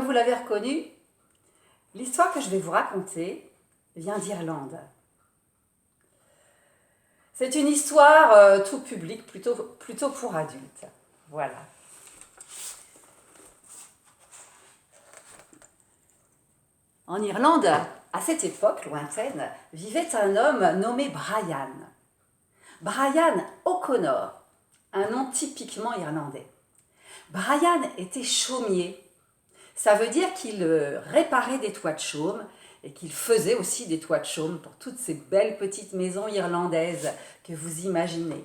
vous l'avez reconnu, l'histoire que je vais vous raconter vient d'Irlande. C'est une histoire tout public, plutôt pour adultes. Voilà. En Irlande, à cette époque lointaine, vivait un homme nommé Brian. Brian O'Connor, un nom typiquement irlandais. Brian était chaumier. Ça veut dire qu'il réparait des toits de chaume et qu'il faisait aussi des toits de chaume pour toutes ces belles petites maisons irlandaises que vous imaginez.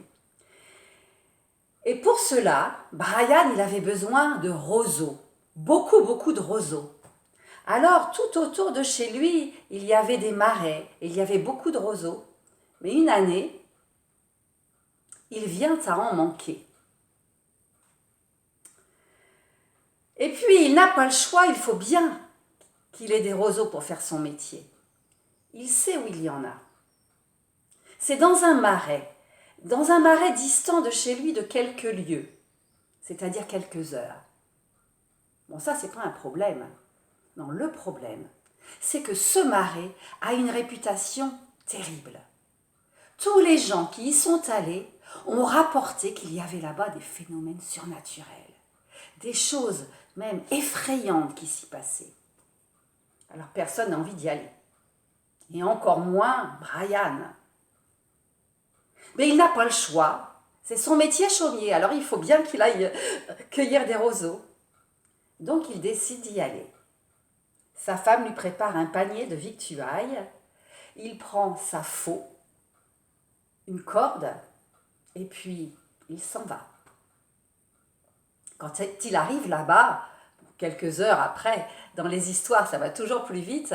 Et pour cela, Brian, il avait besoin de roseaux, beaucoup de roseaux. Alors, tout autour de chez lui, il y avait des marais, et il y avait beaucoup de roseaux. Mais une année, il vient à en manquer. Et puis, il n'a pas le choix, il faut bien qu'il ait des roseaux pour faire son métier. Il sait où il y en a. C'est dans un marais distant de chez lui de quelques lieues, c'est-à-dire quelques heures. Bon, ça, c'est pas un problème. Non, le problème, c'est que ce marais a une réputation terrible. Tous les gens qui y sont allés ont rapporté qu'il y avait là-bas des phénomènes surnaturels, des choses même effrayantes qui s'y passaient. Alors personne n'a envie d'y aller, et encore moins Brian. Mais il n'a pas le choix, c'est son métier chaumier, alors il faut bien qu'il aille cueillir des roseaux. Donc il décide d'y aller. Sa femme lui prépare un panier de victuailles, il prend sa faux, une corde, et puis il s'en va. Quand il arrive là-bas, quelques heures après, dans les histoires ça va toujours plus vite,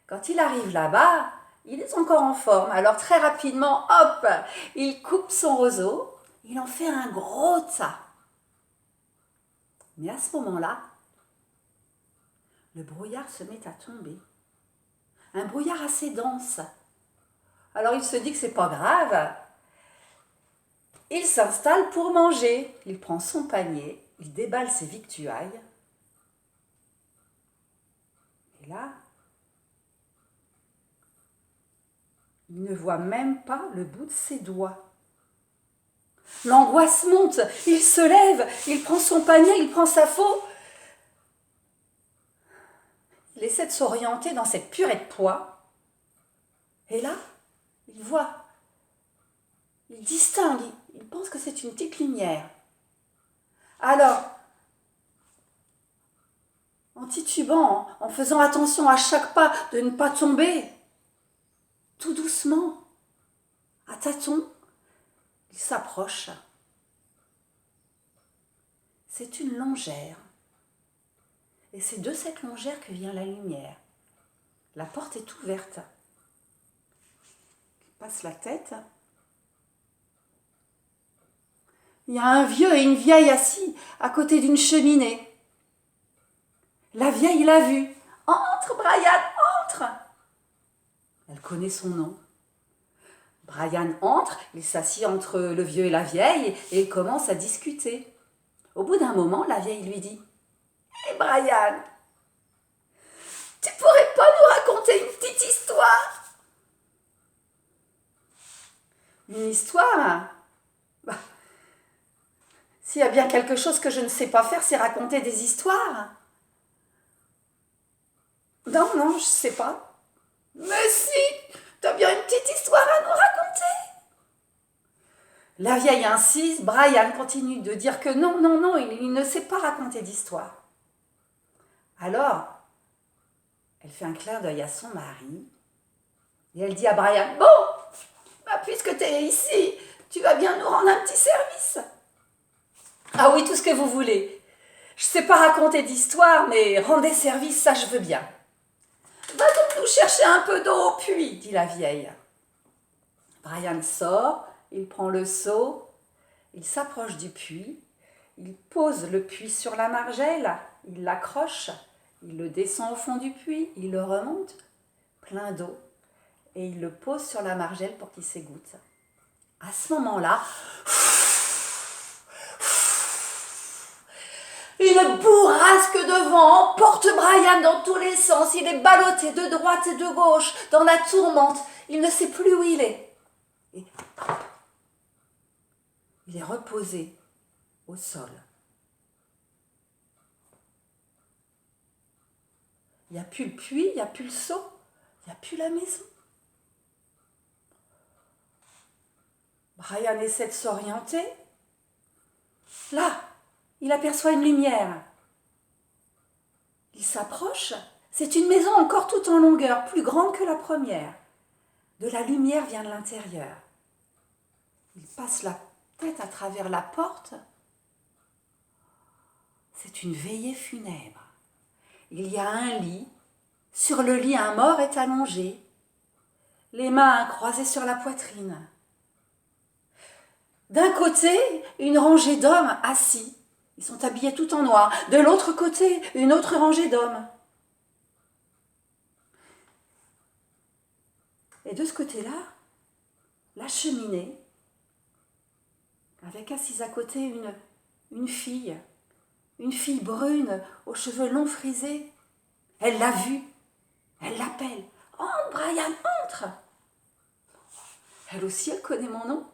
quand il arrive là-bas, il est encore en forme. Alors très rapidement, hop, il coupe son roseau, il en fait un gros tas. Mais à ce moment-là, le brouillard se met à tomber. Un brouillard assez dense. Alors il se dit que c'est pas grave. Il s'installe pour manger. Il prend son panier, il déballe ses victuailles. Et là, il ne voit même pas le bout de ses doigts. L'angoisse monte, il se lève, il prend son panier, il prend sa faux. Il essaie de s'orienter dans cette purée de pois. Et là, il voit, il distingue, il pense que c'est une petite lumière. Alors, en titubant, en faisant attention à chaque pas de ne pas tomber, tout doucement, à tâtons, il s'approche. C'est une longère. Et c'est de cette longère que vient la lumière. La porte est ouverte. Il passe la tête. Il y a un vieux et une vieille assis à côté d'une cheminée. La vieille l'a vu. « Entre, Brian, entre !» Elle connaît son nom. Brian entre, il s'assied entre le vieux et la vieille et ils commencent à discuter. Au bout d'un moment, la vieille lui dit « Hé Brian, tu pourrais pas nous raconter une petite histoire ?» Une histoire ? Bah, s'il y a bien quelque chose que je ne sais pas faire, c'est raconter des histoires. Non, je sais pas. Mais si, t'as bien une petite histoire à nous raconter. La vieille insiste, Brian continue de dire que non, il ne sait pas raconter d'histoire. Alors, elle fait un clin d'œil à son mari et elle dit à Brian, bon, puisque tu es ici, tu vas bien nous rendre un petit service. Ah oui, tout ce que vous voulez. Je ne sais pas raconter d'histoire, mais rendre des services, ça je veux bien. Va donc nous chercher un peu d'eau au puits, dit la vieille. Brian sort, il prend le seau, il s'approche du puits, il pose le puits sur la margelle, il l'accroche, il le descend au fond du puits, il le remonte, plein d'eau, et il le pose sur la margelle pour qu'il s'égoutte. À ce moment-là, une Une bourrasque de vent emporte Brian dans tous les sens. Il est ballotté de droite et de gauche dans la tourmente. Il ne sait plus où il est. Et hop, il est reposé au sol. Il n'y a plus le puits, il n'y a plus le seau, il n'y a plus la maison. Brian essaie de s'orienter. Là, il aperçoit une lumière. Il s'approche. C'est une maison encore toute en longueur, plus grande que la première. De la lumière vient de l'intérieur. Il passe la tête à travers la porte. C'est une veillée funèbre. Il y a un lit. Sur le lit, un mort est allongé, les mains croisées sur la poitrine. D'un côté, une rangée d'hommes assis. Ils sont habillés tout en noir. De l'autre côté, une autre rangée d'hommes. Et de ce côté-là, la cheminée, avec assise à côté une fille brune, aux cheveux longs frisés. Elle l'a vue, elle l'appelle. « Entre, Brian, entre !» Elle aussi, elle connaît mon nom.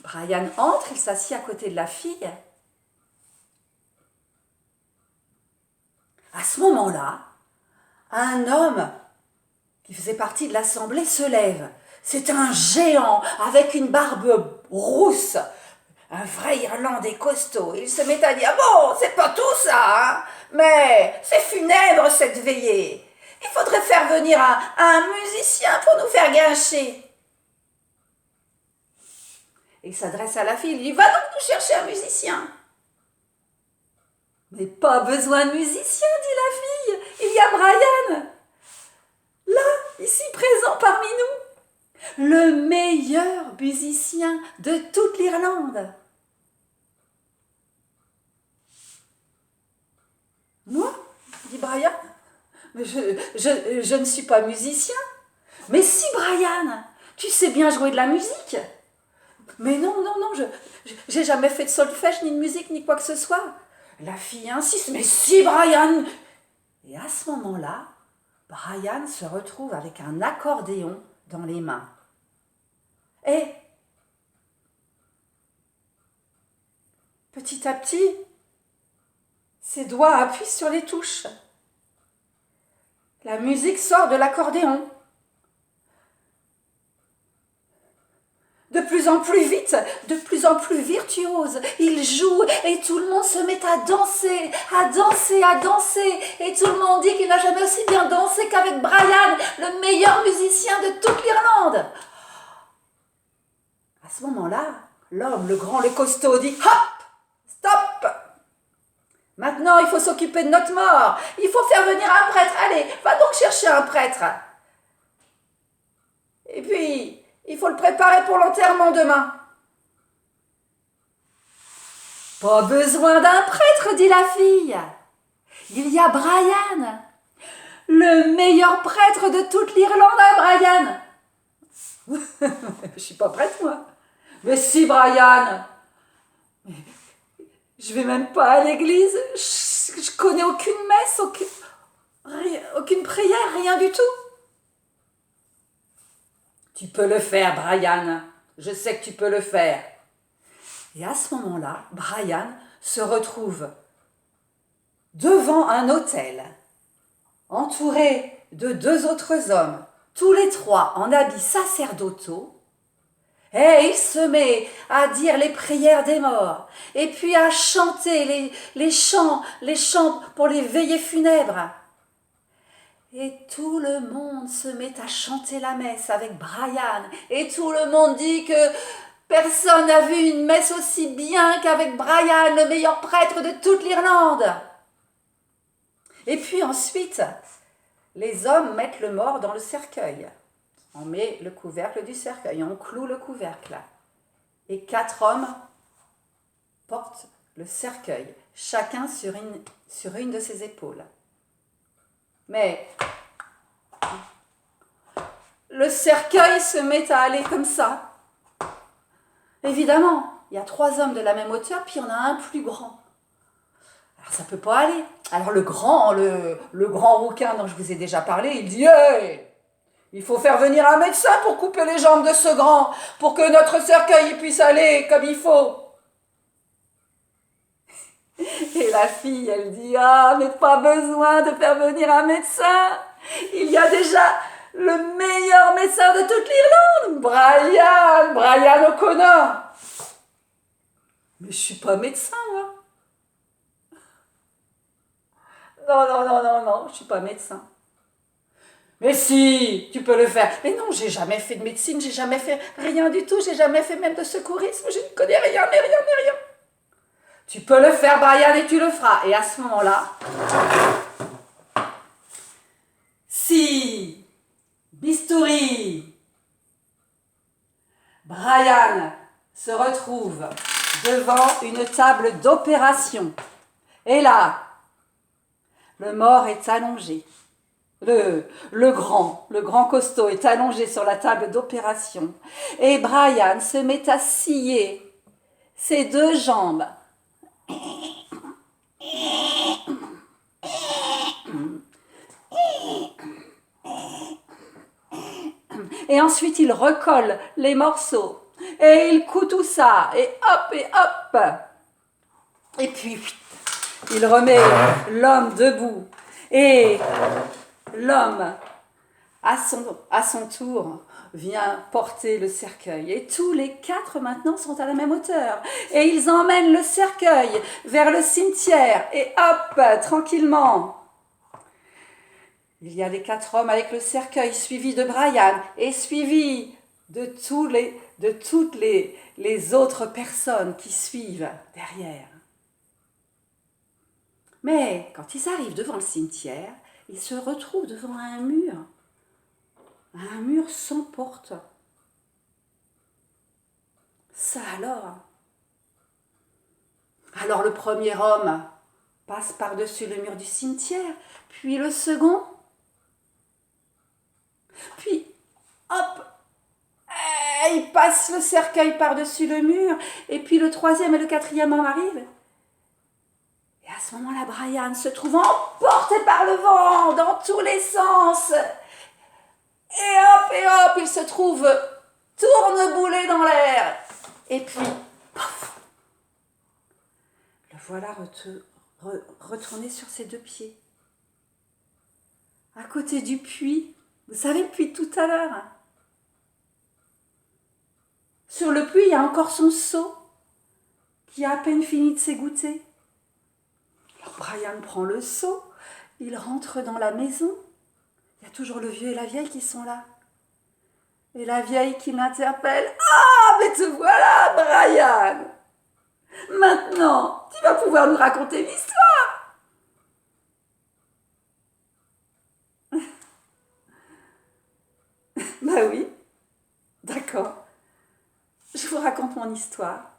Brian entre, il s'assied à côté de la fille. À ce moment-là, un homme qui faisait partie de l'assemblée se lève. C'est un géant avec une barbe rousse, un vrai Irlandais costaud. Il se met à dire « Bon, c'est pas tout ça, hein, mais c'est funèbre cette veillée. Il faudrait faire venir un musicien pour nous faire guincher. » Il s'adresse à la fille, il dit « Va donc nous chercher un musicien. » « Mais pas besoin de musicien, dit la fille, il y a Brian, là, ici présent parmi nous, le meilleur musicien de toute l'Irlande. » « Moi, dit Brian, mais je ne suis pas musicien. »« Mais si, Brian, tu sais bien jouer de la musique. »« Mais non, j'ai jamais fait de solfège, ni de musique, ni quoi que ce soit. » La fille insiste, « Mais si, Brian !» Et à ce moment-là, Brian se retrouve avec un accordéon dans les mains. Et petit à petit, ses doigts appuient sur les touches. La musique sort de l'accordéon. De plus en plus vite, de plus en plus virtuose. Il joue et tout le monde se met à danser, à danser, à danser. Et tout le monde dit qu'il n'a jamais aussi bien dansé qu'avec Brian, le meilleur musicien de toute l'Irlande. À ce moment-là, l'homme, le grand, le costaud, dit « Hop, stop ! Maintenant, il faut s'occuper de notre mort. Il faut faire venir un prêtre. Allez, va donc chercher un prêtre. Et puis, il faut le préparer pour l'enterrement demain. » « Pas besoin d'un prêtre, dit la fille. Il y a Brian, le meilleur prêtre de toute l'Irlande, hein, Brian. » Je suis pas prête, moi. « Mais si, Brian. Je vais même pas à l'église. Je connais aucune messe, aucune prière, rien du tout. » « Tu peux le faire, Brian. Je sais que tu peux le faire. » Et à ce moment-là, Brian se retrouve devant un autel, entouré de 2 autres hommes, tous les 3 en habits sacerdotaux, et il se met à dire les prières des morts, et puis à chanter les chants pour les veillées funèbres. Et tout le monde se met à chanter la messe avec Brian, et tout le monde dit que personne n'a vu une messe aussi bien qu'avec Brian, le meilleur prêtre de toute l'Irlande. Et puis ensuite, les hommes mettent le mort dans le cercueil. On met le couvercle du cercueil, on cloue le couvercle. Et 4 hommes portent le cercueil, chacun sur une de ses épaules. Mais le cercueil se met à aller comme ça. Évidemment, il y a 3 hommes de la même hauteur, puis il y en a un plus grand. Alors ça peut pas aller. Alors le grand rouquin dont je vous ai déjà parlé, il dit hey, il faut faire venir un médecin pour couper les jambes de ce grand, pour que notre cercueil puisse aller comme il faut. Et la fille, elle dit ah, mais pas besoin de faire venir un médecin. Il y a déjà le meilleur médecin de toute l'Irlande, Brian O'Connor. Mais je suis pas médecin, moi. Non, je suis pas médecin. Mais si, tu peux le faire. Mais non, j'ai jamais fait de médecine, j'ai jamais fait rien du tout, j'ai jamais fait même de secourisme, je ne connais rien, mais rien. Tu peux le faire, Brian, et tu le feras. Et à ce moment-là, si, bistouri, Brian se retrouve devant une table d'opération. Et là, le mort est allongé. Le grand costaud est allongé sur la table d'opération. Et Brian se met à scier ses deux jambes. Et ensuite, il recolle les morceaux. Et il coud tout ça. Et hop. Et puis, il remet l'homme debout. Et l'homme, à son tour, vient porter le cercueil. Et tous les quatre maintenant sont à la même hauteur. Et ils emmènent le cercueil vers le cimetière. Et hop, tranquillement. Il y a les quatre hommes avec le cercueil, suivis de Brian et suivis de toutes les autres personnes qui suivent derrière. Mais quand ils arrivent devant le cimetière, ils se retrouvent devant un mur sans porte. Ça alors le premier homme passe par-dessus le mur du cimetière, puis le second, puis hop, il passe le cercueil par-dessus le mur, et puis le troisième et le quatrième homme arrivent. Et à ce moment-là, Brian se trouve emporté par le vent dans tous les sens. Et hop, il se trouve tourneboulé dans l'air. Et puis, pouf, le voilà retourné sur ses deux pieds. À côté du puits, vous savez le puits de tout à l'heure. Sur le puits, il y a encore son seau qui a à peine fini de s'égoutter. Alors Brian prend le seau, il rentre dans la maison. Il y a toujours le vieux et la vieille qui sont là. Et la vieille qui l'interpelle. Ah, mais te voilà, Brian! Maintenant, tu vas pouvoir nous raconter l'histoire. Bah oui, d'accord. Je vous raconte mon histoire.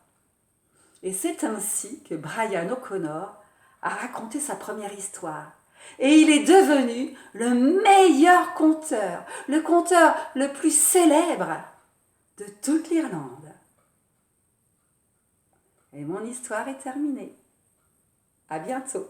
Et c'est ainsi que Brian O'Connor a raconté sa première histoire. Et il est devenu le meilleur conteur, le conteur le plus célèbre de toute l'Irlande. Et mon histoire est terminée. À bientôt.